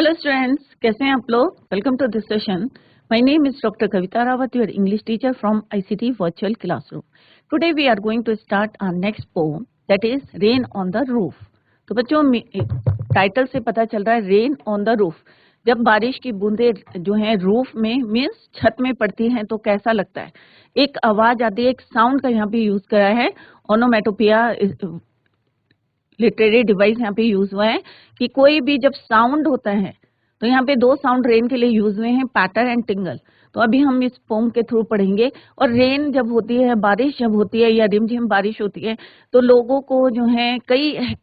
Hello students, कैसे हैं आप लोग। Welcome to this session. My name is doctor Kavita Rawat, your English teacher from ICT virtual classroom. Today we are going to start our next poem, that is rain on the roof. तो बच्चों, title से पता चल रहा है rain on the roof. जब बारिश की बूंदें जो हैं रूफ में मीन्स छत में पड़ती हैं तो कैसा लगता है। एक आवाज आती है, एक साउंड का यहाँ पे यूज करा है, ओनोमेटोपिया लिटरेरी डिवाइस यहाँ पे यूज हुआ है कि कोई भी जब साउंड होता है तो यहाँ पे दो साउंड रेन के लिए यूज हुए हैं, पैटर एंड टिंगल। तो अभी हम इस पोम के थ्रू पढ़ेंगे। और रेन जब होती है, बारिश जब होती है या रिमझिम बारिश होती है तो लोगों को जो है कई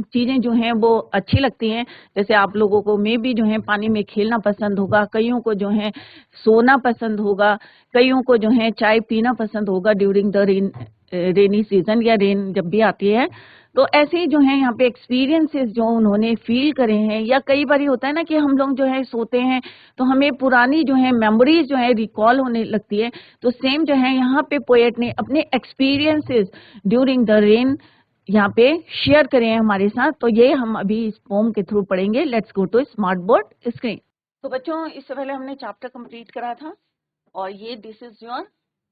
चीजें जो हैं वो अच्छी लगती हैं। जैसे आप लोगों को मे भी जो है पानी में खेलना पसंद होगा, कईयों को जो है सोना पसंद होगा, कईयों को जो है चाय पीना पसंद होगा ड्यूरिंग द रेनी सीजन या रेन जब भी आती है। तो ऐसे ही जो है यहाँ पे एक्सपीरियंसेस जो उन्होंने फील करे हैं, या कई बार होता है ना कि हम लोग जो है सोते हैं तो हमें पुरानी जो है मेमोरीज जो है रिकॉल होने लगती है। तो सेम जो है यहाँ पे पोएट ने अपने एक्सपीरियंसेस ड्यूरिंग द रेन यहाँ पे शेयर करे हैं हमारे साथ। तो ये हम अभी इस पोम के थ्रू पढ़ेंगे। Let's go to smart board screen. तो बच्चों, इससे पहले हमने चैप्टर कंप्लीट करा था और ये this is your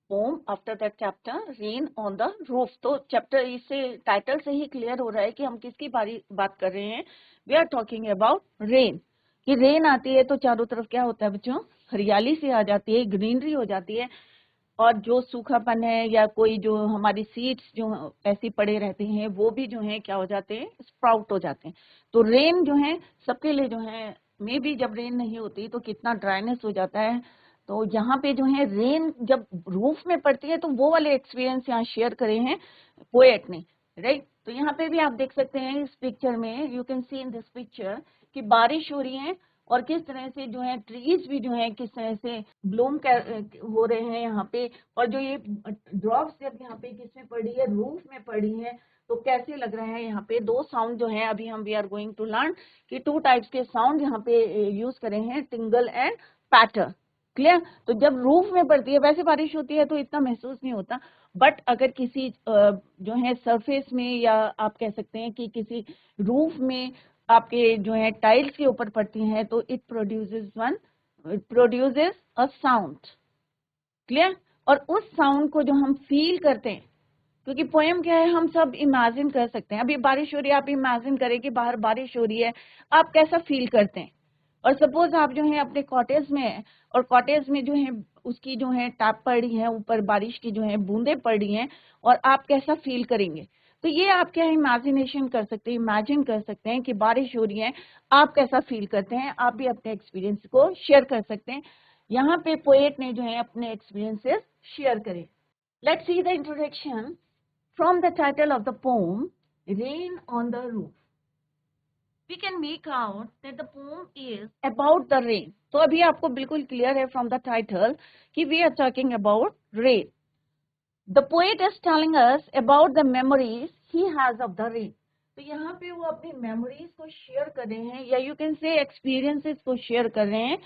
poem after that chapter rain on the roof. तो चैप्टर इससे टाइटल से ही क्लियर हो रहा है कि हम किसकी बात कर रहे हैं। We are talking about rain. कि रेन आती है तो चारों तरफ क्या होता है बच्चों, हरियाली सी आ जाती है, ग्रीनरी हो जाती है। और जो सूखापन है या कोई जो हमारी सीड्स जो ऐसी पड़े रहते हैं वो भी जो है क्या हो जाते हैं, स्प्राउट हो जाते हैं। तो रेन जो है सबके लिए जो है, मे भी जब रेन नहीं होती तो कितना ड्राइनेस हो जाता है। तो यहाँ पे जो है रेन जब रूफ में पड़ती है तो वो वाले एक्सपीरियंस यहाँ शेयर करे हैं पोएट ने, राइट। तो यहाँ पे भी आप देख सकते हैं इस पिक्चर में, you can C in this picture कि बारिश हो रही है और किस तरह से जो है ट्रीज भी जो है किस तरह से ब्लूम हो रहे हैं यहाँ पे। और जो ये ड्रॉप्स जब यहाँ पे किसमें पड़ी है, रूफ में पड़ी है, तो कैसे लग रहे हैं। यहाँ पे दो साउंड जो है अभी हम we are going to learn कि टू टाइप्स के साउंड यहाँ पे यूज करे हैं, टिंगल एंड पैटर। क्लियर। तो जब रूफ में पड़ती है, वैसे बारिश होती है तो इतना महसूस नहीं होता, बट अगर किसी जो है सरफेस में या आप कह सकते हैं कि किसी रूफ में आपके जो है टाइल्स के ऊपर पड़ती हैं तो it produces a sound. Clear. और उस साउंड को जो हम फील करते हैं, क्योंकि पोएम क्या है, हम सब इमेजिन कर सकते हैं। अभी बारिश हो रही है, आप इमेजिन करें कि बाहर बारिश हो रही है, आप कैसा फील करते हैं। और सपोज आप जो है अपने कॉटेज में है और कॉटेज में जो है उसकी जो है टैप पड़ रही है, ऊपर बारिश की जो है बूंदे पड़ रही हैं, और आप कैसा फील करेंगे। तो ये आप क्या है इमेजिनेशन कर सकते हैं, इमेजिन कर सकते हैं कि बारिश हो रही है, आप कैसा फील करते हैं। आप भी अपने एक्सपीरियंस को शेयर कर सकते हैं। यहाँ पे पोएट ने जो है अपने एक्सपीरियंसेस शेयर करे। Let's see the introduction from the title of the pome rain on the roof. We can make out that the poem is about the rain. तो अभी आपको बिल्कुल क्लियर है फ्रॉम द टाइटल कि we are talking about rain. The poet is telling us about the memories he has of the rain. तो यहाँ पे वो अपनी मेमोरीज को शेयर कर रहे हैं, या यू कैन से एक्सपीरियंसेस को शेयर कर रहे हैं।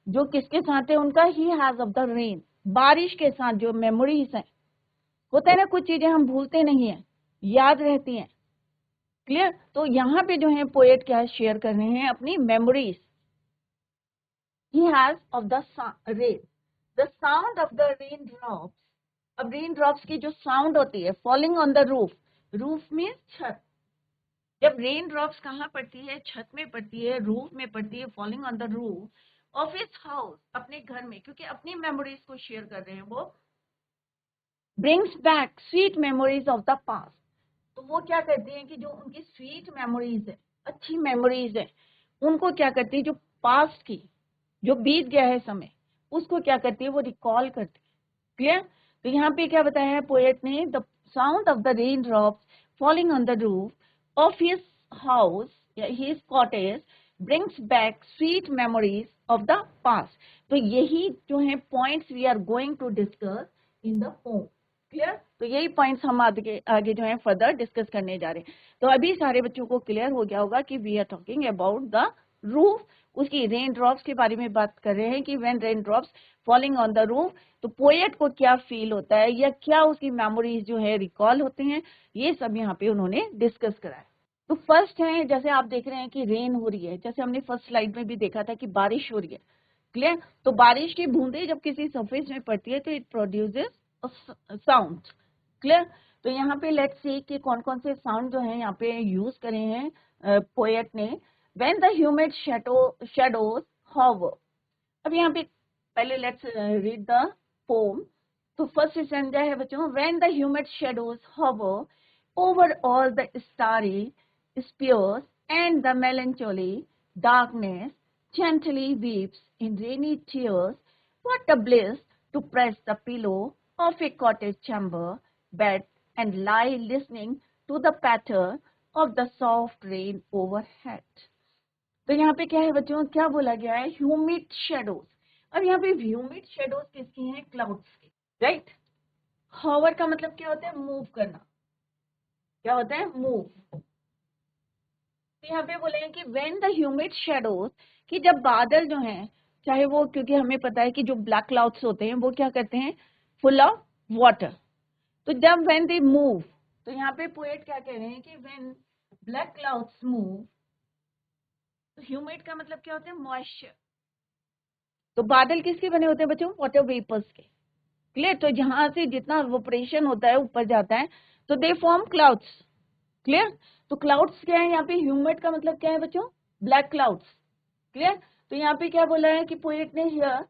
जो किसके साथ है उनका, he has of the rain, बारिश के साथ जो मेमोरीज हैं। होता है ना, कुछ चीजें हम भूलते नहीं है, याद रहती हैं। क्लियर। तो यहाँ पे जो है पोएट क्या शेयर कर रहे हैं, अपनी memories he has of the rain, the sound of the rain drops. अब रेन ड्रॉप्स की जो साउंड होती है falling on the roof, roof में छत। जब रेन ड्रॉप्स कहाँ पड़ती है, छत में पड़ती है, रूफ में पड़ती है, falling on the roof of his house, अपने घर में, क्योंकि अपनी मेमोरीज को शेयर कर रहे हैं वो। Brings back sweet memories of the past. तो वो क्या करती हैं कि जो उनकी स्वीट मेमोरीज है, अच्छी मेमोरीज है, उनको क्या करती है, जो पास्ट की जो बीत गया है समय, उसको क्या करती है, वो रिकॉल करती है। क्लियर। तो यहाँ पे क्या बताया है पोएट ने, the sound of the rain drops falling on the roof of his house या his cottage brings back sweet memories of the past. तो यही जो है points we are going to discuss in the poem. Clear. तो यही points हम आगे जो है फर्दर डिस्कस करने जा रहे हैं। तो अभी सारे बच्चों को क्लियर हो गया होगा कि we are talking about the roof, उसकी रेन ड्रॉप्स के बारे में बात कर रहे हैं कि when rain drops falling on the roof, तो पोएट को क्या फील होता है या क्या उसकी मेमोरीज जो है रिकॉल होते हैं, ये सब यहाँ पे उन्होंने डिस्कस करा है। तो फर्स्ट है, जैसे आप देख रहे हैं कि रेन हो रही है, जैसे हमने फर्स्ट स्लाइड में भी देखा था कि बारिश हो रही है। क्लियर? तो बारिश की बूंदें जब किसी सरफेस में पड़ती है तो इट प्रोड्यूसेस साउंड। क्लियर? तो यहाँ पे लेट्स सी कि कौन कौन से साउंड जो है यहाँ पे यूज करे हैं पोएट ने। When the humid shadows hover. अब यहाँ पे पहले लेट्स रीड द पोम। तो फर्स्ट स्टैंजा है बच्चों, when the humid shadows hover over all the starry spheres and the melancholy darkness gently weeps in rainy tears. What a bliss to press the pillow of a cottage chamber bed and lie listening to the patter of the soft rain overhead. तो यहाँ पे क्या है बच्चों, क्या बोला गया है? Humid shadows. अब यहाँ पे ह्यूमिड शेडोज किसकी हैं? क्लाउड्स की, राइट। हॉवर का मतलब क्या होता है? मूव करना। क्या होता है? मूव। तो यहाँ पे बोले हैं कि व्हेन द ह्यूमिड शेडोज, कि जब बादल जो हैं, चाहे वो, क्योंकि हमें पता है कि जो ब्लैक क्लाउड्स होते हैं वो क्या करते हैं? Full of water. तो जब व्हेन दे मूव, तो यहाँ पे पोएट क्या कह रहे हैं कि व्हेन ब्लैक क्लाउड्स मूव, तो ह्यूमिड का मतलब क्या होता है? मॉइस्चर। तो बादल किसके बने होते हैं बच्चों? वाटर वेपर्स के। क्लियर? तो जहां से जितना इवेपोरेशन होता है ऊपर जाता है तो दे फॉर्म क्लाउड्स। क्लियर? तो क्लाउड्स क्या है यहाँ पे? ह्यूमिड का मतलब क्या है बच्चों? Black clouds. क्लियर? तो यहाँ पे क्या बोला है कि पोएट ने here,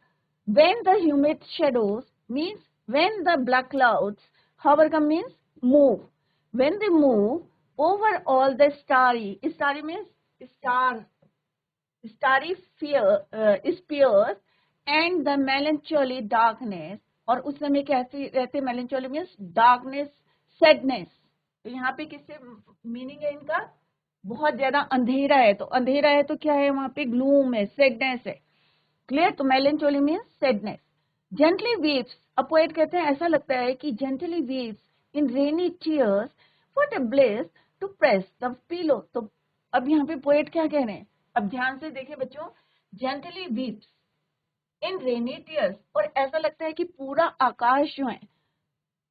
when the humid shadows means when the black clouds hover का means move, when they move over all the starry, starry means star, starry spheres and the melancholy darkness, और उस समय कैसे रहते? melancholy means darkness, sadness। तो यहाँ पे किससे मीनिंग है इनका? बहुत ज्यादा अंधेरा है, तो अंधेरा है तो क्या है वहां पे? ग्लूम है, सैडनेस है। क्लियर? तो melancholy means sadness। gently weeps, अब पोएट कहते हैं ऐसा लगता है कि gently weeps in rainy tears, what a bliss to press the pillow। तो अब यहाँ पे पोएट क्या कह रहे हैं? अब ध्यान से देखिए बच्चों, gently weeps in rainy tears, और ऐसा लगता है कि पूरा आकाश जो है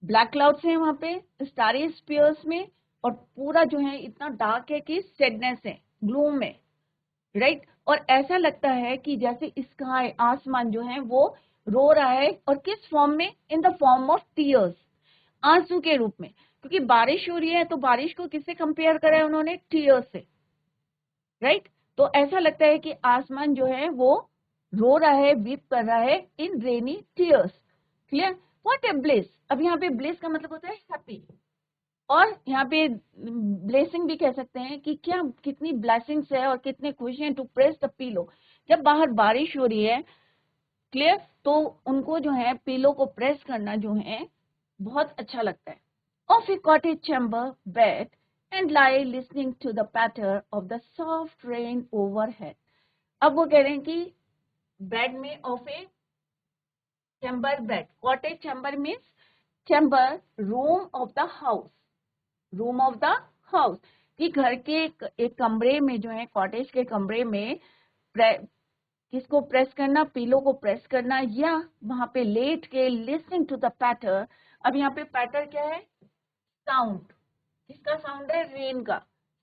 ब्लैक क्लाउड्स है वहां पे, स्टारी स्फीयर्स में, और पूरा जो है इतना डार्क है कि सैडनेस है, ग्लूम है, राइट। और ऐसा लगता है कि जैसे स्काई, आसमान जो है वो रो रहा है, और किस फॉर्म में? इन द फॉर्म ऑफ टीयर्स, आंसू के रूप में। क्योंकि बारिश हो रही है तो बारिश को किससे कंपेयर करा है उन्होंने? टीयर्स से, राइट। तो ऐसा लगता है कि आसमान जो है वो रो रहा है, वीप कर रहा है in rainy tears. Clear? What a bliss. अब यहाँ पे ब्लिस का मतलब होता है हैप्पी, और यहाँ पे ब्लेसिंग भी कह सकते हैं कि क्या कितनी ब्लेसिंग्स है और कितने खुश हैं। टू प्रेस द पीलो, जब बाहर बारिश हो रही है, क्लियर, तो उनको जो है पीलो को प्रेस करना जो है बहुत अच्छा लगता है। Of A cottage chamber bed and lie listening to the patter of the soft rain overhead। अब वो कह रहे हैं कि बेड में, of A chamber bed, cottage chamber means chamber, room of the house, room of the house, कि घर के एक कमरे में जो है, कॉटेज के कमरे में किसको प्रेस करना? पीलो को प्रेस करना, या वहां पे लेट के लिसनिंग टू द पैटर। अब यहाँ पे पैटर क्या है? साउंड। किसका साउंड है? रेन का,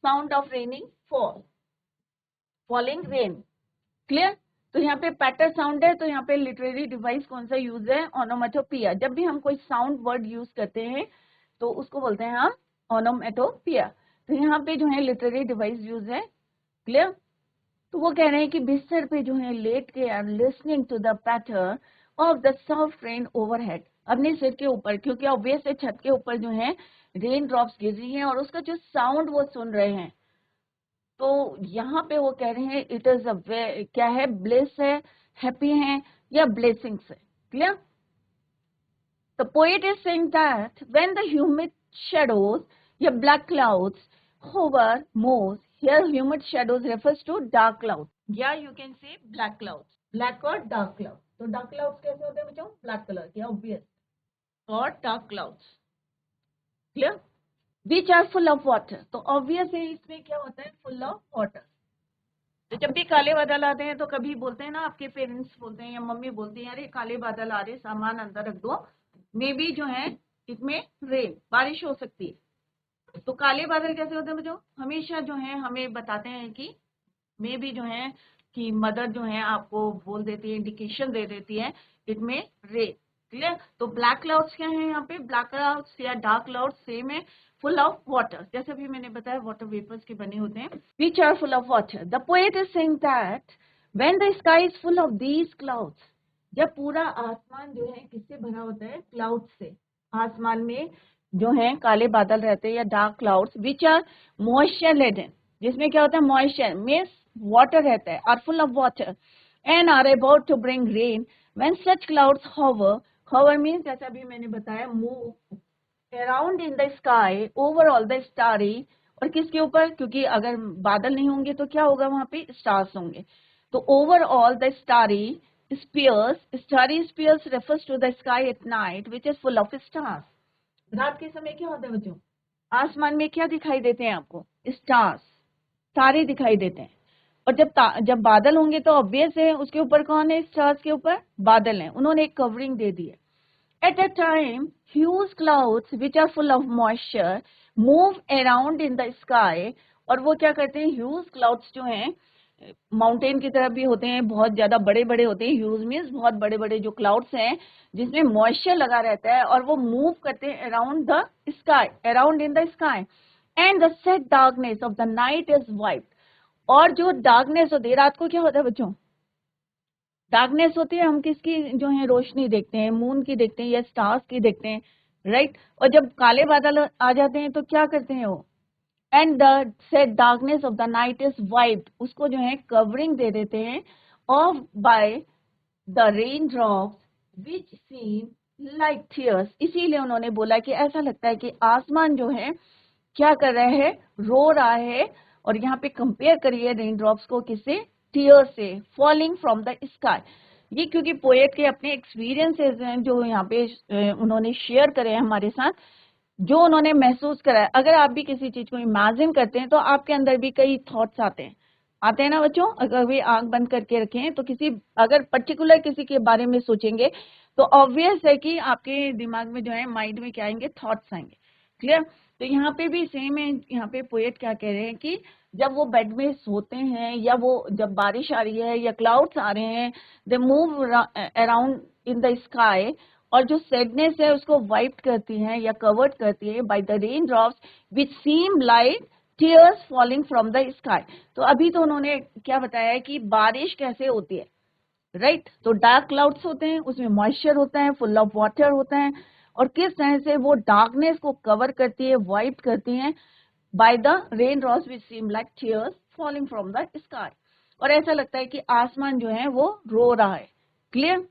sound of raining fall, falling rain. Clear? तो यहाँ पे पैटर साउंड है, तो यहाँ पे लिटरेरी डिवाइस कौन सा यूज है? ओनोमेटोपिया। जब भी हम कोई साउंड वर्ड यूज करते हैं तो उसको बोलते हैं हम ओनोमेटोपिया। तो यहाँ पे जो है लिटरेरी डिवाइस यूज है। क्लियर? तो वो कह रहे हैं कि बिस्तर पे जो है लेट के I am listening to the patter of the soft rain overhead, अपने सिर के ऊपर, क्योंकि ऑब्वियस है छत के ऊपर जो है रेन ड्रॉप्स गिर रही हैं और उसका जो साउंड वो सुन रहे हैं। तो यहाँ पे वो कह रहे हैं इट इज अ क्या है? ब्लेस है, हैप्पी है, या ब्लेसिंग्स है। Clear? The poet is saying that when the humid shadows या black clouds hover more, here humid shadows refers to dark cloud, या you can say black clouds, black और dark cloud. तो dark clouds कैसे होते हैं बच्चों? Black colour के, obvious, और dark clouds. Clear? Which are full of water, तो ऑब्वियस है इसमें क्या होता है? Full of water. तो जब भी काले बादल आते हैं तो कभी बोलते हैं ना, आपके पेरेंट्स बोलते हैं या मम्मी बोलती है, अरे काले बादल आ रहे, सामान अंदर रख दो, मे बी जो है इसमें रेन, बारिश हो सकती है। तो काले बादल कैसे होते हैं बच्चों? हमेशा जो है हमें बताते हैं कि मे भी जो है कि मदर जो है आपको बोल देती है, इंडिकेशन दे देती है इट में रे। क्लियर? तो ब्लैक क्लाउड्स क्या है यहाँ पे? ब्लैक क्लाउड्स या डार्क क्लाउड्स सेम है, फुल ऑफ वाटर, जैसे भी मैंने बताया वाटर वेपर्स के बने होते हैं, which are full of water. The poet is saying that when the sky is full of these clouds, जब पूरा आसमान जो है किससे भरा होता है? क्लाउड से। आसमान में जो है काले बादल रहते हैं या dark clouds which are moisture laden, जिसमें क्या होता है? मॉइस्चर मीन्स वाटर रहता है, are full of water, and are about to bring rain. When such clouds hover, hover means जैसा अभी मैंने बताया move around in the sky over all the starry, और किसके ऊपर? क्योंकि अगर बादल नहीं होंगे तो क्या होगा? वहां पे स्टार्स होंगे। तो over all the starry spheres, starry spheres refers to the sky at night which is full of stars. रात के समय क्या होता है बच्चों? आसमान में क्या दिखाई देते हैं आपको? स्टार्स, तारे दिखाई देते हैं। और जब बादल होंगे तो ऑब्वियस है उसके ऊपर कौन है? स्टार्स के ऊपर बादल हैं, उन्होंने एक कवरिंग दे दी है। At a time huge clouds which are full of moisture move around in the sky, और वो क्या करते हैं? ह्यूज क्लाउड्स जो हैं माउंटेन की तरफ भी होते हैं, बहुत ज्यादा बड़े बड़े होते हैं। ह्यूज मीन्स बहुत बड़े बड़े जो क्लाउड्स हैं जिसमें मॉइस्चर लगा रहता है, और वो मूव करते हैं around the sky, around in the sky, and the set darkness of the night is white. और जो डार्कनेस होती है रात को, क्या होता है बच्चों? डार्कनेस होती है, हम किसकी जो है रोशनी देखते हैं? मून की देखते हैं या स्टार्स की देखते हैं, राइट? और जब काले बादल आ जाते हैं तो क्या करते हैं वो? And the said darkness of the night is white, उसको जो है कवरिंग दे देते हैं of bye the rain drops which seem like tears. इसीलिए उन्होंने बोला कि ऐसा लगता है कि आसमान जो है क्या कर रहा है? रो रहा है। और यहाँ पे कंपेयर करिए रेन ड्रॉप्स को किससे? टीयर से, फॉलिंग फ्रॉम द स्काई। ये क्योंकि पोएट के अपने एक्सपीरियंसेस हैं जो यहाँ पे उन्होंने शेयर करे हैं हमारे साथ, जो उन्होंने महसूस करा है। अगर आप भी किसी चीज को इमेजिन करते हैं तो आपके अंदर भी कई थॉट्स आते हैं ना बच्चों? अगर वे आंख बंद करके रखें तो किसी, अगर पर्टिकुलर किसी के बारे में सोचेंगे तो ऑब्वियस है कि आपके दिमाग में जो है माइंड में क्या आएंगे? थॉट्स आएंगे। क्लियर? तो यहाँ पे भी सेम है। यहाँ पे पोएट क्या कह रहे हैं कि जब वो बेड में सोते हैं या वो जब बारिश आ रही है या क्लाउड्स आ रहे हैं, they move around in the sky, और जो सैडनेस है उसको वाइप करती हैं या कवर्ड करती है bye the rain drops which seem like tears falling from the sky. तो अभी तो उन्होंने क्या बताया है कि बारिश कैसे होती है, राइट? तो डार्क क्लाउड्स होते हैं, उसमें मॉइस्चर होता है, फुल ऑफ वाटर होता है, और किस तरह से वो डार्कनेस को कवर करती है, वाइप करती है bye the rain drops which seem like tears falling from the sky. और ऐसा लगता है कि आसमान जो है वो रो रहा है। क्लियर?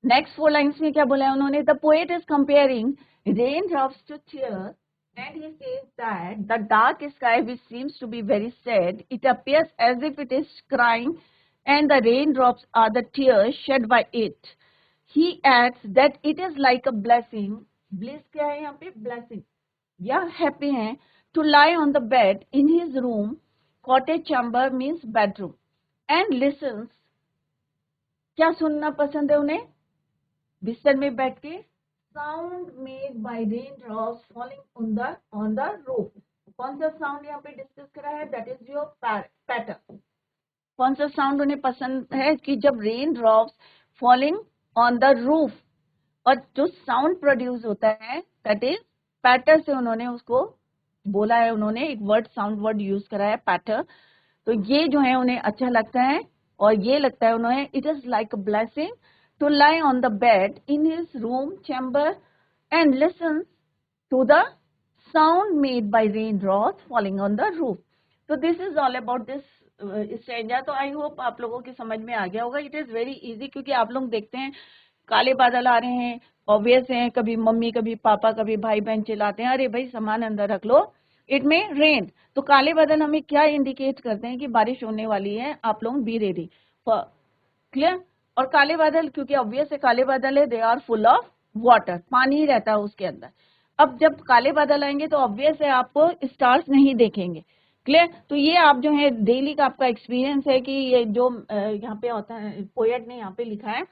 नेक्स्ट 4 लाइन्स में क्या बोला है उन्होंने? The poet is comparing rain drops to tears, and he says that the dark sky which seems to be very sad, it appears as if it is crying, and the raindrops are the tears shed by it. He adds that it is like a blessing, bliss क्या है यहाँ पे? blessing, या happy है, to lie on the bed in his room, cottage chamber means bedroom, and listens, क्या सुनना पसंद है उन्हें? बिस्तर में बैठ के sound made by rain drops falling on the roof. कौन सा साउंड यहाँ पे डिस्कस करा है? That is your pattern. कौन सा साउंड उन्हें पसंद है? कि जब rain drops falling on the roof, और जो साउंड प्रोड्यूस होता है दैट इज पैटर से उन्होंने उसको बोला है। उन्होंने एक वर्ड, साउंड वर्ड यूज करा है, पैटर। तो ये जो है उन्हें अच्छा लगता है, और ये लगता है उन्हें it is like a blessing to lie on the bed in his room chamber and listen to the sound made by raindrops falling on the roof. So this is all about this stanza. तो I hope आप लोगों की समझ में आ गया होगा। It is very easy, क्योंकि आप लोग देखते हैं काले बादल आ रहे हैं, ऑब्वियस है, कभी मम्मी कभी पापा कभी भाई बहन चिल्लाते हैं अरे भाई सामान अंदर रख लो, इट में रेन। तो काले बादल हमें क्या इंडिकेट करते हैं? कि बारिश होने वाली है, आप लोग बी रेडी। क्लियर? और काले बादल क्योंकि ऑब्वियस है काले बादल है, they are full of water, पानी ही रहता है उसके अंदर। अब जब काले बादल आएंगे तो ऑब्वियस है आपको स्टार्स नहीं देखेंगे। क्लियर? तो ये आप जो है डेली का आपका एक्सपीरियंस है कि ये जो यहाँ पे होता है, पोएट ने यहाँ पे लिखा है।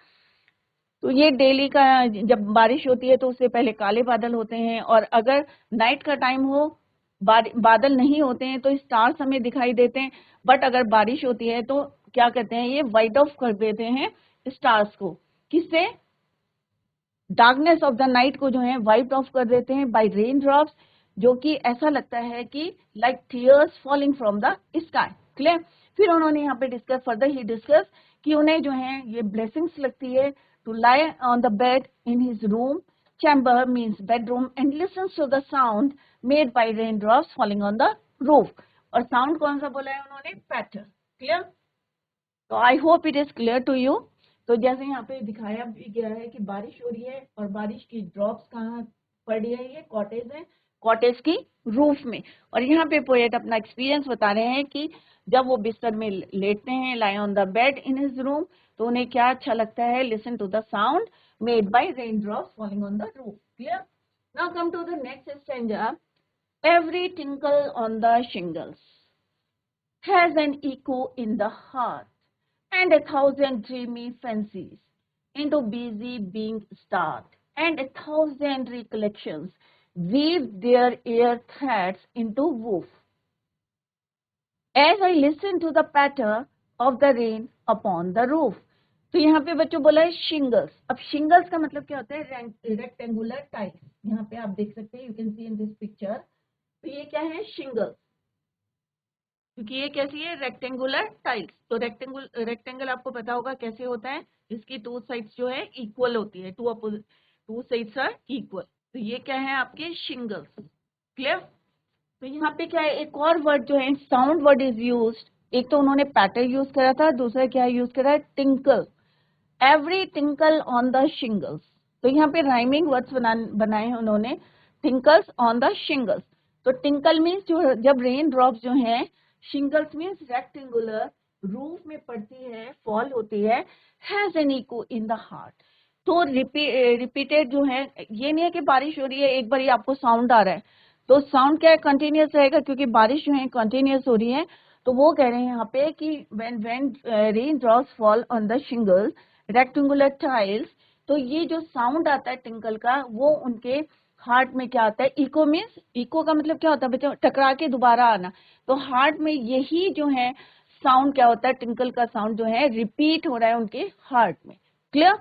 तो ये डेली का, जब बारिश होती है तो उससे पहले काले बादल होते हैं, और अगर नाइट का टाइम हो, बादल नहीं होते हैं तो स्टार्स हमें दिखाई देते हैं, बट अगर बारिश होती है तो क्या कहते हैं, ये वाइट ऑफ कर देते हैं स्टार्स को। किससे? डार्कनेस ऑफ द नाइट को जो है वाइट ऑफ कर देते हैं बाय रेन ड्रॉप्स, जो कि ऐसा लगता है कि like tears falling from the sky. Clear? फिर उन्होंने यहाँ पे डिस्कस, फर्दर ही डिस्कस कि उन्हें जो है ये ब्लेसिंग्स लगती है to lie on the bed in his room, chamber means bedroom, and listens to the sound made by rain drops falling on the roof. और साउंड कौन सा बोला है उन्होंने? पैटर। क्लियर? तो I hope it is clear to you. तो जैसे यहाँ पे दिखाया भी गया है कि बारिश हो रही है और बारिश की ड्रॉप्स कहाँ पड़ रही है, ये कॉटेज है, कॉटेज की रूफ में। और यहाँ पे पोएट अपना एक्सपीरियंस बता रहे हैं कि जब वो बिस्तर में लेटते हैं, lie on the bed in his room, तो उन्हें क्या अच्छा लगता है? Listen to the sound made by rain drops falling on the roof. Clear? Now come to the next stanza. Every tinkle on the shingles has an echo in the heart, and 1,000 dreamy fancies into busy being start, and 1,000 recollections weave their air threads into woof. As I listen to the patter of the rain upon the roof. तो यहाँ पे बच्चों बोला है shingles. अब shingles का मतलब क्या होता है? Rectangular tiles. यहाँ पे आप देख सकते हैं, you can C in this picture. तो ये क्या है? शिंगल्स। क्योंकि ये कैसी है? Rectangular tiles. तो रेक्टेंगल आपको पता होगा कैसे होता है, इसकी टू साइड्स जो है इक्वल होती है, टू साइड्स आर इक्वल। तो ये क्या है? आपके शिंगल्स। क्लियर? तो यहाँ पे क्या है, एक और वर्ड जो है साउंड वर्ड इज यूज्ड। एक तो उन्होंने पैटर यूज करा था, दूसरा क्या यूज करा है? Tinkle. Every tinkle on the shingles. तो यहाँ पे राइमिंग वर्ड्स बनाए हैं उन्होंने, टिंकल्स ऑन द शिंगल्स। तो टिंकल मीन्स जो जब रेन ड्रॉप्स जो हैं, शिंगल्स मीन्स रेक्टेंगुलर, रूफ में पड़ती है, फॉल होती है, has an echo in the heart. तो रिपीटेड जो है, ये नहीं है कि बारिश हो रही है एक बार ही आपको साउंड आ रहा है, तो साउंड क्या है? कंटिन्यूस रहेगा, क्योंकि बारिश जो है कंटिन्यूस हो रही है। तो वो कह रहे हैं यहाँ पे कि when rain drops fall on the shingles, rectangular tiles, तो ये जो साउंड आता है टिंकल का, वो उनके हार्ट में क्या आता है? इको मीन्स, इको का मतलब क्या होता है बच्चों? टकरा के दोबारा आना। तो हार्ट में यही जो है साउंड क्या होता है? टिंकल का साउंड जो है रिपीट हो रहा है उनके हार्ट में। क्लियर?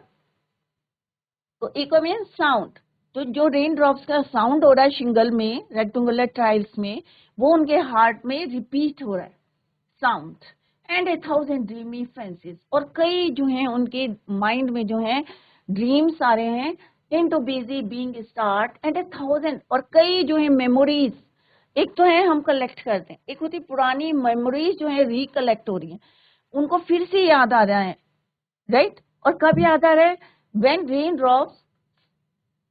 तो इको मीन्स साउंड। तो जो रेन ड्रॉप्स का साउंड हो रहा है शिंगल में, रेक्टेंगुलर टाइल्स में, वो उनके हार्ट में रिपीट हो रहा है साउंड। एंड 1,000 ड्रीमी फैंसीज, और कई जो हैं उनके माइंड में जो है ड्रीम्स आ रहे हैं, into busy being start, and 1,000, और कई जो है मेमोरीज। एक तो है हम कलेक्ट करते हैं, एक होती पुरानी मेमोरीज जो है रिकलेक्ट हो रही हैं, उनको फिर से याद आ रहा है, राइट? और कब याद आ रहा है? व्हेन रेन ड्रॉप्स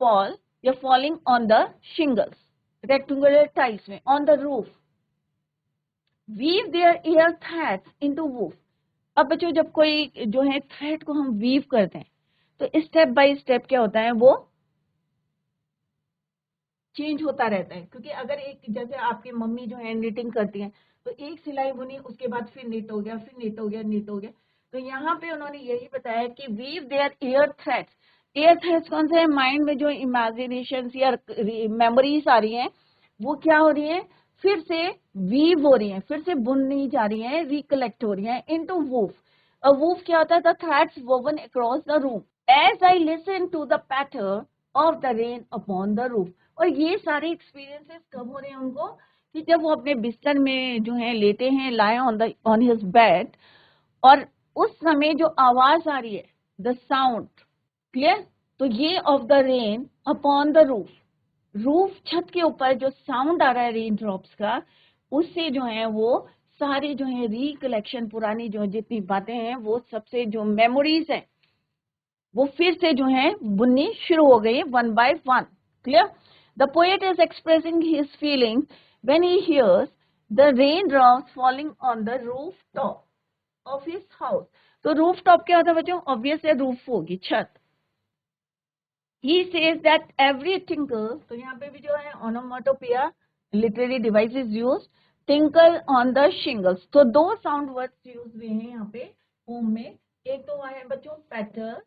फॉल या falling on the shingles, rectangular tiles में, on the roof, weave their air threads into woof. अब बच्चों जब कोई जो है थ्रेड को हम वीव करते हैं, तो स्टेप बाय स्टेप क्या होता है? वो चेंज होता रहता है। क्योंकि अगर एक, जैसे आपकी मम्मी जो है निटिंग करती हैं, तो एक सिलाई बुनी, उसके बाद फिर निट हो गया, फिर निट हो गया, निट हो गया। तो यहाँ पे उन्होंने यही बताया कि weave their air threads. Air threads कौन से हैं? माइंड में जो इमेजिनेशन या मेमोरीज आ रही हैं, वो क्या हो रही है? फिर से वीव हो रही है, फिर से बुननी जा रही है, रिकलेक्ट हो रही है इनटू वूफ। और वूफ क्या होता है? The threads woven across the room as I listen to the patter of the rain upon the roof. और ये सारे एक्सपीरियंसेस कब हो रहे हैं उनको? कि जब वो अपने बिस्तर में जो है लेटे हैं, लाए ऑन हिज बेड, और उस समय जो आवाज आ रही है, द साउंड। क्लियर? तो ये of the rain upon the roof, roof छत के ऊपर जो साउंड आ रहा है रेन ड्रॉप्स का, उससे जो है वो सारे जो है रिकलेक्शन, पुरानी जो जितनी बातें हैं, वो सबसे जो मेमोरीज है, वो फिर से जो है बुननी शुरू हो गई, one by one. Clear? The poet is expressing his feelings when he hears the rain drops falling on the roof top of his house. तो रूफ टॉप क्या होता है बच्चों? ऑब्वियस है, रूफ होगी, छत। He says that every tinkle, तो यहाँ पे भी जो है onomatopoeia literary device is used, tinkle on the shingles। तो दो साउंड वर्ड्स यूज हुए हैं यहाँ पे होम में। एक तो है बच्चों पैटर,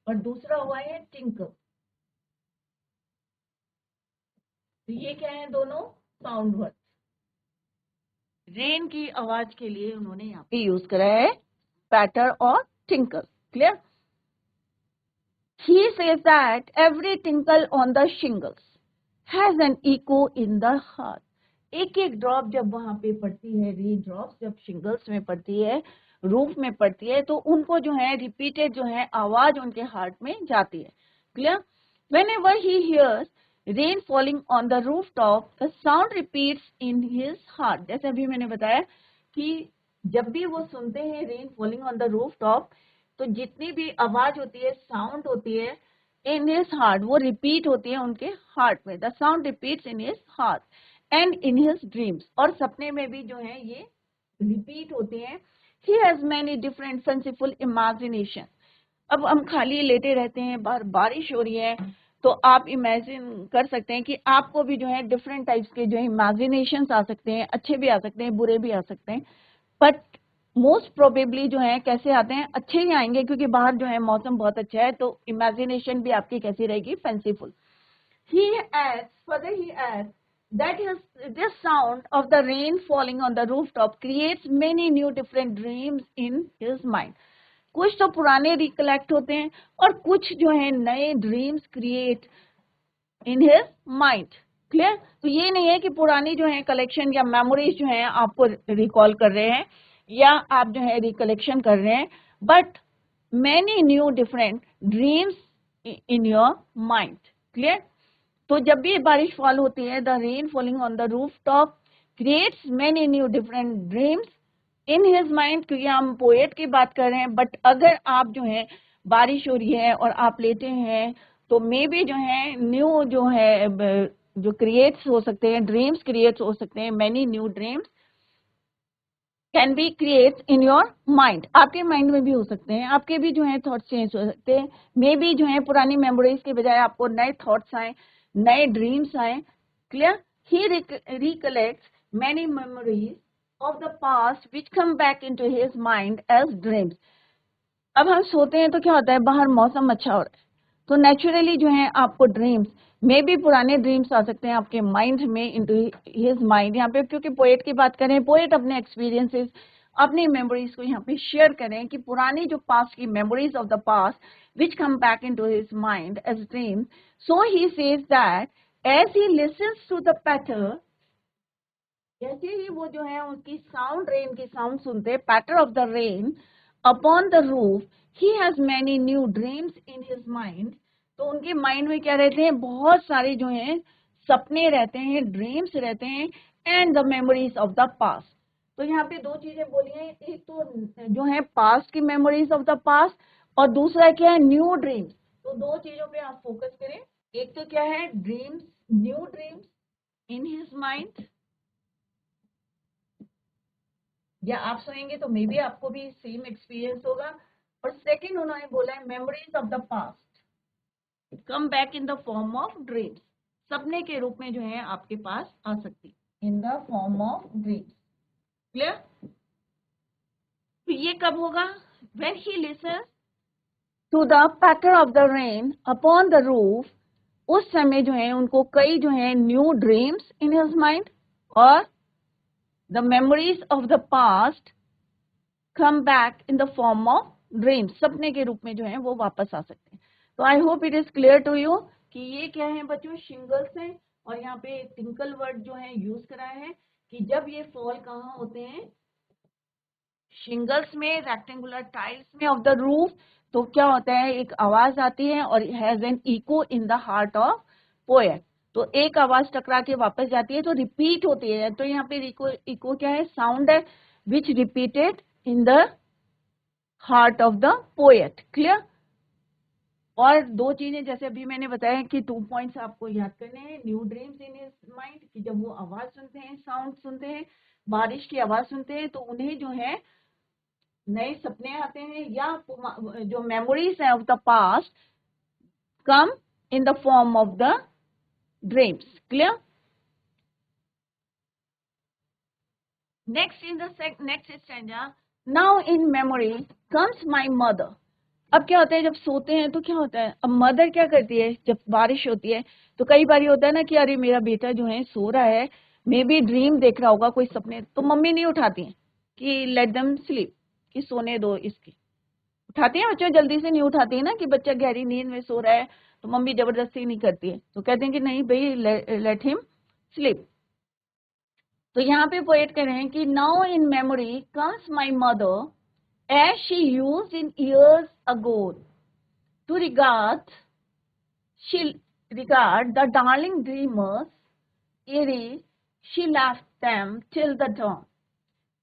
और दूसरा हुआ है टिंकल। तो ये क्या है, दोनों साउंड वर्ड्स। रेन की आवाज के लिए उन्होंने यहाँ पे यूज करा है पैटर और tinkle. Clear? He says that every tinkle on the shingles has an echo in the heart. एक एक ड्रॉप जब वहां पे पड़ती है, रेन ड्रॉप जब शिंगल्स में पड़ती है, रूफ में पड़ती है, तो उनको जो है रिपीटेड जो है आवाज उनके हार्ट में जाती है। Clear? Whenever he hears rain falling on the rooftop, the sound repeats in his heart. जैसे अभी मैंने बताया कि जब भी वो सुनते हैं rain falling on the rooftop, तो जितनी भी आवाज होती है, साउंड होती है, इन हिज हार्ट, वो रिपीट होती है उनके हार्ट में। The sound repeats in his heart and in his dreams, और सपने में भी जो है ये रिपीट होती हैं। He has many different fanciful imagination. अब हम खाली लेटे रहते हैं, बारिश हो रही है, तो आप इमेजिन कर सकते हैं कि आपको भी जो है डिफरेंट टाइप्स के जो है इमेजिनेशंस आ सकते हैं, अच्छे भी आ सकते हैं, बुरे भी आ सकते हैं। बट मोस्ट प्रोबेबली जो है कैसे आते हैं, अच्छे ही आएंगे, क्योंकि बाहर जो है मौसम बहुत अच्छा है, तो इमेजिनेशन भी आपकी कैसी रहेगी, फेंसीफुल। He adds, further he adds that this sound of the rain falling on the rooftop creates many new different dreams in his mind. कुछ तो पुराने रिकलेक्ट होते हैं और कुछ जो है नए dreams create in his mind. Clear? तो ये नहीं है कि पुरानी जो है कलेक्शन या मेमोरीज जो है आपको रिकॉल कर रहे हैं या आप जो है रिकलेक्शन कर रहे हैं, but many new different dreams in your mind. Clear? तो जब भी बारिश फॉल होती है, the rain falling on the roof top creates many new different dreams in his mind, क्योंकि हम पोएट की बात कर रहे हैं। बट अगर आप जो है बारिश हो रही है और आप लेटे हैं, तो मे बी जो है न्यू जो है जो क्रिएट्स हो सकते हैं, ड्रीम्स क्रिएट्स हो सकते हैं, many new dreams can be create in your mind. आपके माइंड में भी हो सकते हैं, आपके भी जो है थॉट्स चेंज हो सकते हैं। मे बी जो है पुरानी मेमोरीज के बजाय आपको नए थॉट्स आए, नए ड्रीम्स आए। Clear? He recollects many memories of the past which come back into his mind as dreams. अब हम सोते हैं तो क्या होता है, बाहर मौसम अच्छा हो रहा है, तो नेचुरली जो है आपको ड्रीम्स, मे भी पुराने ड्रीम्स आ सकते हैं आपके माइंड में, इनटू हिज माइंड। यहाँ पे क्योंकि पोएट की बात करें, पोएट अपने एक्सपीरियंसेस, अपनी मेमोरीज को यहाँ पे शेयर करें कि पुरानी जो पास्ट की memories of the past which come back into his mind as dreams. So he says that as he listens to the patter, जैसे ही वो जो है उनकी साउंड, रेन की साउंड सुनते हैं, patter of the rain upon the roof, he has many new dreams in his mind. तो उनके माइंड में क्या रहते हैं, बहुत सारे जो हैं सपने रहते हैं, ड्रीम्स रहते हैं, and the memories of the past. तो यहाँ पे दो चीजें बोली हैं, एक तो जो है पास्ट की मेमोरीज ऑफ द पास्ट, और दूसरा क्या है, न्यू ड्रीम्स। तो दो चीजों पे आप फोकस करें। एक तो क्या है, dreams, new dreams in his mind, या आप सोएंगे तो मे बी आपको भी सेम एक्सपीरियंस होगा। और सेकंड उन्होंने बोला है memories of the past come back in the form of dreams, सपने के रूप में जो है आपके पास आ सकती, in the form of dreams. Clear? तो ये कब होगा, when he listens to the patter of the rain upon the roof, उस समय जो है उनको कई जो है new dreams in his mind, और the memories of the past come back in the form of dreams, सपने के रूप में जो है वो वापस आ सकते हैं। तो I hope it is clear to you कि ये क्या है बच्चों, शिंगल्स हैं, और यहाँ पे टिंकल वर्ड जो है यूज कराया है कि जब ये फॉल कहाँ होते हैं, शिंगल्स में, रेक्टेंगुलर टाइल्स में ऑफ द रूफ, तो क्या होता है, एक आवाज आती है और has an echo in the heart of poet. तो एक आवाज टकरा के वापस जाती है तो रिपीट होती है। तो यहाँ पे इको क्या है, साउंड है which repeated in the heart of the poet. Clear? और दो चीजें जैसे अभी मैंने बताया कि 2 पॉइंट्स आपको याद करने हैं, new dreams in his mind, कि जब वो आवाज सुनते हैं, साउंड सुनते हैं, बारिश की आवाज सुनते हैं, तो उन्हें जो है नए सपने आते हैं, या जो मेमोरीज है of the past come in the form of the dreams. Clear? Next in the next stanza, now in memory comes my mother अब क्या होता है जब सोते हैं तो क्या होता है, अब मदर क्या करती है जब बारिश होती है तो कई बार होता है ना कि अरे मेरा बेटा जो है सो रहा है, मे बी ड्रीम देख रहा होगा कोई सपने, तो मम्मी नहीं उठाती है कि लेट देम स्लीप, कि सोने दो इसकी। उठाती है बच्चों, जल्दी से नहीं उठाती है ना कि बच्चा गहरी नींद में सो रहा है, तो मम्मी जबरदस्ती नहीं करती है, तो कहते हैं कि नहीं भाई लेट हिम स्लीप। तो यहाँ पे पोएट कह रहे हैं कि now in memory comes my mother as she used in years ago to she regard the darling dreamers, ere she left them till the dawn.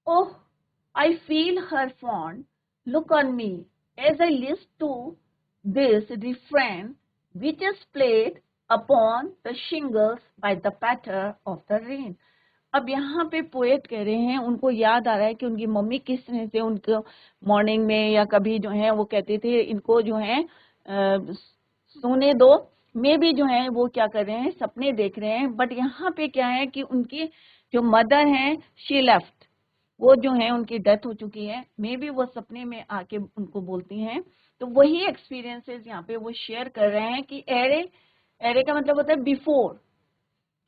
Oh, I feel her fond look on me as I listen to this refrain which is played upon the shingles by the patter of the rain. अब यहाँ पे poet कह रहे हैं उनको याद आ रहा है कि उनकी मम्मी किस तरह से उनको मॉर्निंग में या कभी जो है वो कहते थे इनको जो है सोने दो, में भी जो है वो क्या कर रहे हैं सपने देख रहे हैं। बट यहाँ पे क्या है कि उनकी जो मदर हैं शी लेफ्ट, वो जो है उनकी डेथ हो चुकी है, मे भी वो सपने में आके उनको बोलती हैं। तो वही एक्सपीरियंसेस यहाँ पे वो शेयर कर रहे हैं कि एरे, एरे का मतलब होता है before,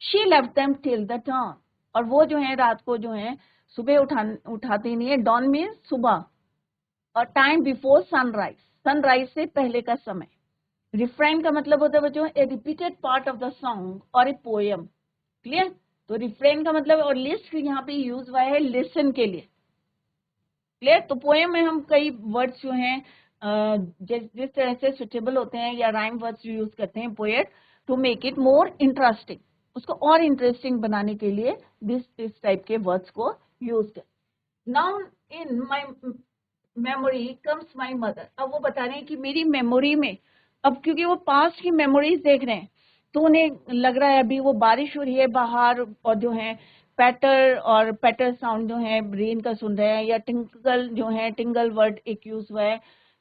she left them till the dawn, और वो जो है रात को जो है सुबह उठाती नहीं है, डॉन में सुबह, और टाइम बिफोर सनराइज, सनराइज से पहले का समय। रिफ्रेन का मतलब होता है बच्चों a repeated part of the song और ए पोएम, क्लियर। तो रिफ्रेन का मतलब, और लिस्ट यहाँ पे यूज हुआ है लिसन के लिए, क्लियर। तो पोएम में हम कई वर्ड्स जो हैं जिस तरह से सुटेबल होते हैं या राइम वर्ड्स यूज करते हैं poet to make it more interesting, उसको और इंटरेस्टिंग बनाने के लिए दिस टाइप के वर्ड्स को यूज कर। Now in my memory comes my mother, अब वो बता रहे हैं कि मेरी मेमोरी में, अब क्योंकि वो पास्ट की मेमोरीज देख रहे हैं तो उन्हें लग रहा है अभी वो बारिश हो रही है बाहर और जो है पैटर और पैटर साउंड जो है रेन का सुन रहे हैं, या टिंगल जो है टिंगल वर्ड एक यूज हुआ है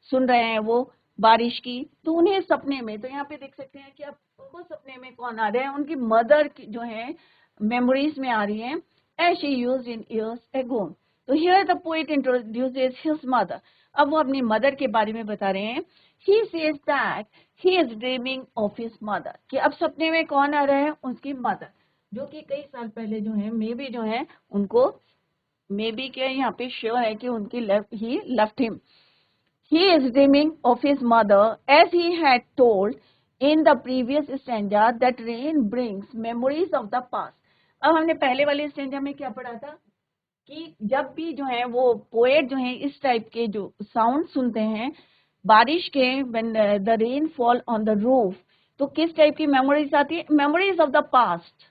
सुन रहे हैं वो बारिश की, तो उन्हें सपने में, तो यहाँ पे देख सकते हैं कि अब उनको सपने में कौन आ रहे हैं, उनकी मदर जो है मेमोरीज में आ रही है as she used in years ago. तो here the poet introduces his mother, अब वो अपनी मदर के बारे में बता रहे हैं। He says that he is dreaming of his mother, कि अब सपने में कौन आ रहा है, उसकी मदर, जो कि कई साल पहले जो है मे बी जो है उनको, मे बी क्या यहाँ पे श्योर है कि उनकी he left him. He is dreaming of his mother as he had told in the previous stanza that rain brings memories of the past. अब हमने पहले वाले स्टेंजा में क्या पढ़ा था कि जब भी जो है वो पोएट जो है इस टाइप के जो साउंड सुनते हैं बारिश के, when the rain fall on the roof, तो किस टाइप की मेमोरीज आती है, memories of the past,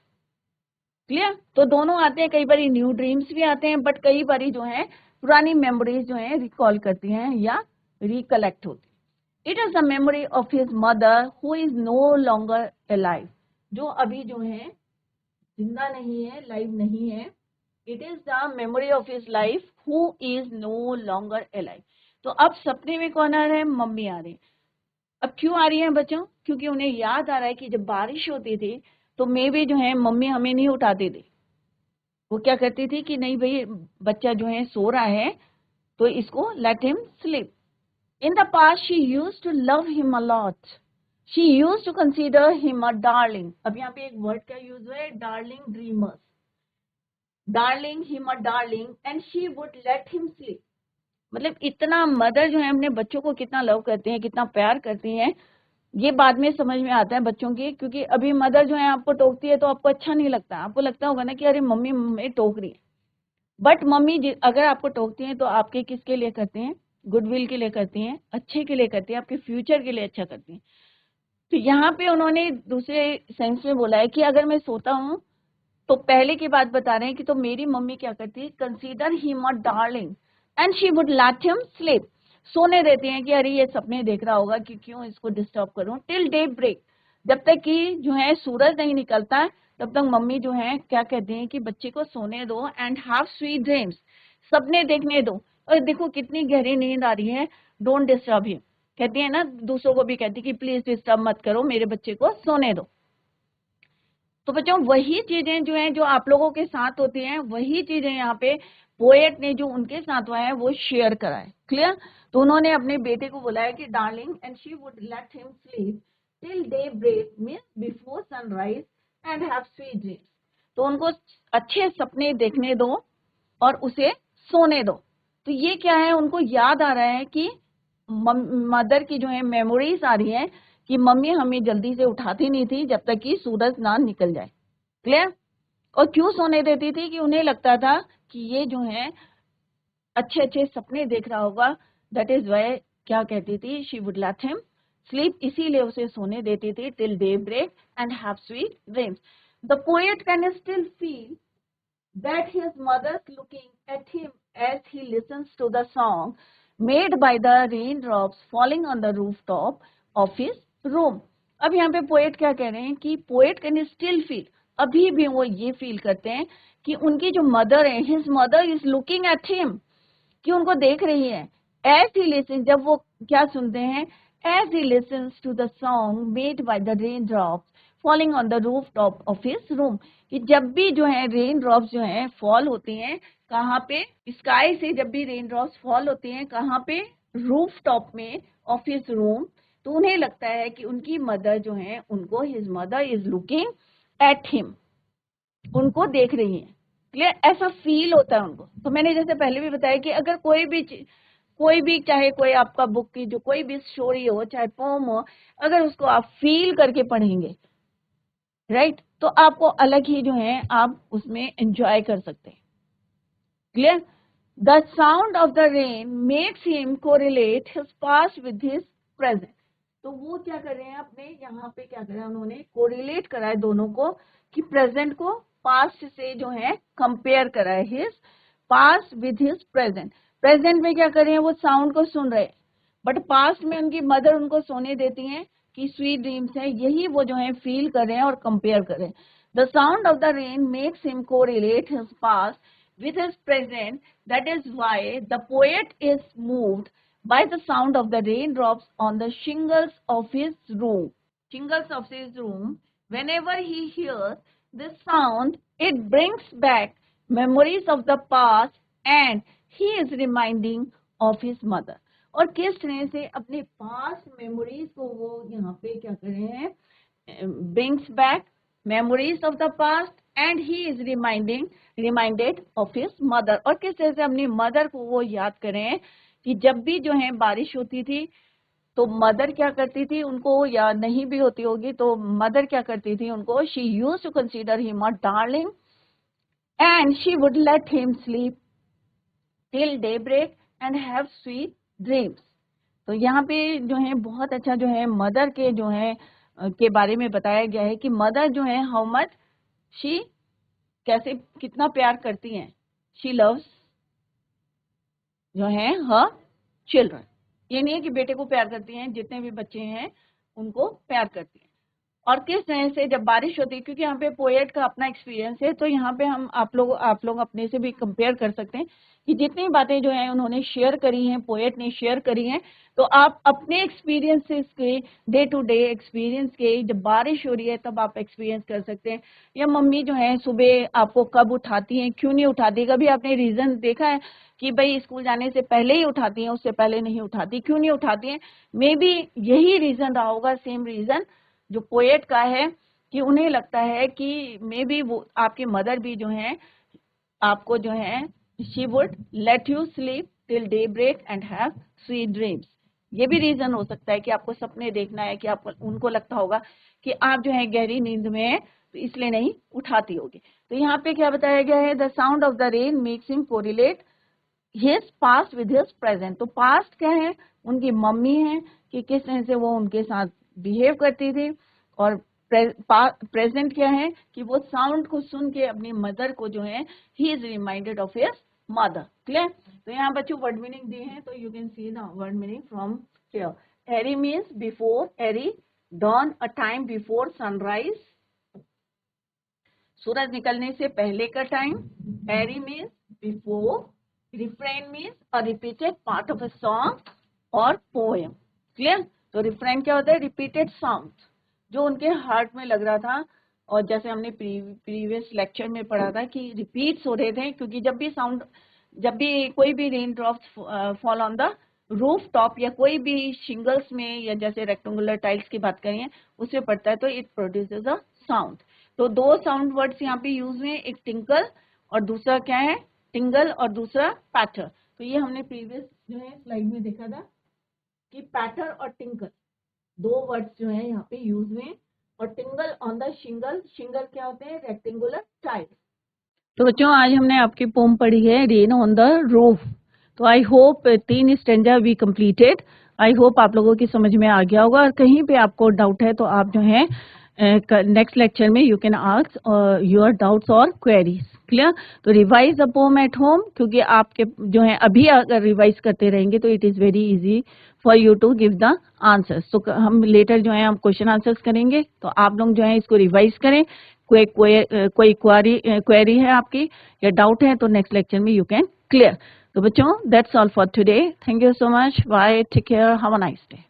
clear. तो दोनों आते हैं, कई बार न्यू ड्रीम्स भी आते हैं, बट कई बार जो है पुरानी मेमोरीज जो है रिकॉल करती हैं या रिकलेक्ट होती। It is the memory of his mother who is no longer alive, जो अभी जो है जिंदा नहीं है, लाइव नहीं है। It is the memory of his life who is no longer alive. तो अब सपने में कौन आ रहा है, मम्मी आ रही है। अब क्यों आ रही है बच्चों, क्योंकि उन्हें याद आ रहा है कि जब बारिश होती थी तो मे भी जो है मम्मी हमें नहीं उठाती थी, वो क्या करती थी कि नहीं भाई बच्चा जो है सो रहा है तो इसको let him sleep. In the past she used to love him a lot, she used to consider him a darling. अब यहाँ पे एक वर्ड का यूज हुआ है, darling dreamers, darling him a darling and she would let him sleep. मतलब इतना mother जो है अपने बच्चों को कितना लव करती हैं, कितना प्यार करती हैं, ये बाद में समझ में आता है बच्चों की। क्योंकि अभी मदर जो है आपको टोकती है तो आपको अच्छा नहीं लगता, आपको लगता होगा ना कि अरे मम्मी हमें टोक रही है। बट मम्मी अगर आपको टोकती हैं तो आपके किसके लिए करते हैं, गुडविल के लिए करती हैं, अच्छे के लिए करती हैं, आपके फ्यूचर के लिए अच्छा करती हैं। तो यहाँ पे उन्होंने दूसरे सेंस में बोला है कि अगर मैं सोता हूँ तो पहले की बात बता रहे हैं कि तो मेरी मम्मी क्या करती है, consider him a darling and she would let him sleep, सोने देती हैं कि अरे ये सपने देख रहा होगा कि क्यों इसको डिस्टर्ब करूं, टिल डे ब्रेक, जब तक कि जो है सूरज नहीं निकलता तब तक मम्मी जो है क्या कहती हैं कि बच्चे को सोने दो एंड हैव स्वीट ड्रीम्स, सपने देखने दो। और देखो कितनी गहरी नींद आ रही है, डोंट डिस्टर्ब हिम, कहती है ना, दूसरों को भी कहती है कि प्लीज डिस्टर्ब मत करो, मेरे बच्चे को सोने दो। तो बच्चों वही चीजें जो हैं जो आप लोगों के साथ होती हैं, वही चीजें यहाँ पे पोएट ने जो उनके साथ हुआ है वो शेयर करा है। क्लियर? तो उन्होंने अपने बेटे को बोला है कि darling, and she would let him sleep till day break means before sunrise and have sweet dreams. तो उनको अच्छे सपने देखने दो और उसे सोने दो। तो ये क्या है, उनको याद आ रहा है कि मदर की जो है मेमोरीज आ रही है कि मम्मी हमें जल्दी से उठाती नहीं थी जब तक कि सूरज ना निकल जाए। क्लियर? और क्यों सोने देती थी? कि उन्हें लगता था कि ये जो है अच्छे अच्छे सपने देख रहा होगा, दैट इज वाई क्या कहती थी, she would let him sleep, इसीलिए उसे सोने देती थी till day break and have sweet dreams. The poet can still feel that his mother's looking at him as he listens to the song made by the raindrops falling on the rooftop of his room। अब यहाँ पे poet क्या कह रहे हैं कि poet can still feel, अभी भी वो ये फील करते हैं कि उनकी जो मदर है, his mother is looking at him, कि उनको देख रही है। एज ही लिसन, जब वो क्या सुनते हैं, as he listens to the song made by the rain drops falling on the roof top of his room, कि जब भी जो है रेन ड्रॉप्स जो है फॉल होती हैं, कहाँ पे, स्काई से जब भी रेन ड्रॉप्स फॉल होती हैं, कहाँ पे, रूफ टॉप में ऑफ हिज रूम, तो उन्हें लगता है कि उनकी मदर जो है उनको, his mother is looking at him, उनको देख रही है। क्लियर? ऐसा फील होता है उनको। तो मैंने जैसे पहले भी बताया कि अगर कोई भी चाहे कोई आपका बुक की जो कोई भी स्टोरी हो, चाहे पोम हो, अगर उसको आप फील करके पढ़ेंगे, राइट, तो आपको अलग ही जो है आप उसमें एंजॉय कर सकते हैं। Clear? The sound of the rain makes him correlate his past with his present. तो वो क्या कर रहे हैं, अपने यहाँ पे क्या कर रहे हैं, उन्होंने कोरिलेट करा है दोनों को, कि प्रेजेंट को पास्ट से जो है कंपेयर करा है, his past with his present. Present में क्या कर रहे हैं, वो साउंड को सुन रहे हैं, बट पास्ट में उनकी मदर उनको सोने देती हैं कि स्वीट ड्रीम्स है, यही वो जो है फील कर रहे हैं और कंपेयर कर रहे हैं। The sound of the rain makes him correlate his past with his present, that is why the poet is moved by the sound of the raindrops on the shingles of his room. Shingles of his room, whenever he hears this sound, it brings back memories of the past and he is reminding of his mother. और किस तरह से अपने past memories को वो यहाँ पे क्या कर रहे हैं, brings back memories of the past and he is reminded of his mother। और किस तरह से अपनी मदर को वो याद करें कि जब भी जो है बारिश होती थी तो मदर क्या करती थी, उनको याद नहीं भी होती होगी तो मदर क्या करती थी उनको, she used to consider him a darling and she would let him sleep till daybreak and have sweet dreams। तो यहाँ पे जो है बहुत अच्छा जो है मदर के जो है के बारे में बताया गया है कि मदर जो है हाउ मच शी, कैसे कितना प्यार करती हैं, शी लव्स जो है हर चिल्ड्रन। ये नहीं है कि बेटे को प्यार करती हैं, जितने भी बच्चे हैं उनको प्यार करती हैं। और किस तरह से जब बारिश होती है, क्योंकि यहाँ पे पोएट का अपना एक्सपीरियंस है, तो यहाँ पे हम आप लोग अपने से भी कंपेयर कर सकते हैं कि जितनी बातें जो हैं उन्होंने शेयर करी हैं, पोएट ने शेयर करी हैं, तो आप अपने एक्सपीरियंसेस के, डे टू डे एक्सपीरियंस के, जब बारिश हो रही है तब आप एक्सपीरियंस कर सकते हैं। या मम्मी जो है सुबह आपको कब उठाती हैं, क्यों नहीं उठाती, कभी आपने रीजन देखा है कि भाई स्कूल जाने से पहले ही उठाती हैं, उससे पहले नहीं उठाती, क्यों नहीं उठाती हैं? मे बी यही रीजन रहा होगा, सेम रीजन जो पोएट का है, कि उन्हें लगता है कि मे बी वो आपकी मदर भी जो है आपको जो है, she would let you sleep till day break and have sweet dreams. ये भी रीजन हो सकता है कि आपको सपने देखना है, कि आपको उनको लगता होगा कि आप जो है गहरी नींद में है तो इसलिए नहीं उठाती होगी। तो यहाँ पे क्या बताया गया है, the sound of the rain makes him correlate his past with his present. तो पास्ट क्या है, उनकी मम्मी है, कि किस तरह से वो उनके साथ बिहेव करती थी, और प्रेजेंट क्या है कि वो साउंड को सुन के अपनी मदर को जो है, he is reminded of his mother. Clear? तो यहाँ बच्चों वर्ड मीनिंग दी है, तो you can see the word meaning from here. Ere means before, ere dawn, a time before sunrise, सूरज निकलने से पहले का time. Ere means before, refrain means a repeated part of a song और poem. Clear? तो refrain क्या होता है, रिपीटेड साउंड, जो उनके हार्ट में लग रहा था, और जैसे हमने प्रीवियस लेक्चर में पढ़ा था कि रिपीट्स हो रहे थे, क्योंकि जब भी कोई भी rain drops fall on the roof top या कोई भी शिंगल्स में या जैसे रेक्टेंगुलर टाइल्स की बात करें उसमें पड़ता है तो इट प्रोड्यूसेस अ साउंड। तो दो साउंड वर्ड्स यहाँ पे यूज हुए, एक टिंकल और दूसरा क्या है, टिंगल, और दूसरा पैटर। तो ये हमने प्रीवियस जो है स्लाइड में देखा था कि पैटर और टिंकल दो वर्ड्स जो है यहाँ पे यूज हुए। और टिंगल ऑन द शिंगल, शिंगल क्या होते हैं, रेक्टेंगुलर टाइल्स। तो बच्चों आज हमने आपकी पोम पढ़ी है रेन ऑन द रूफ। तो I hope 3 stanza we completed. I hope आप लोगों की समझ में आ गया होगा, और कहीं पे आपको डाउट है तो आप जो है नेक्स्ट लेक्चर में you can ask your doubts और क्वेरीज। क्लियर? तो revise the pome at home, क्योंकि आपके जो है अभी अगर रिवाइज करते रहेंगे तो it is very easy for you to give the answers. तो हम लेटर जो है हम क्वेश्चन आंसर्स करेंगे, तो आप लोग जो है इसको रिवाइज करें। कोई क्वेरी है आपकी या डाउट है तो नेक्स्ट लेक्चर में यू कैन क्लियर। तो बच्चों that's all for today. Thank you so much, bye, take care, have a nice day.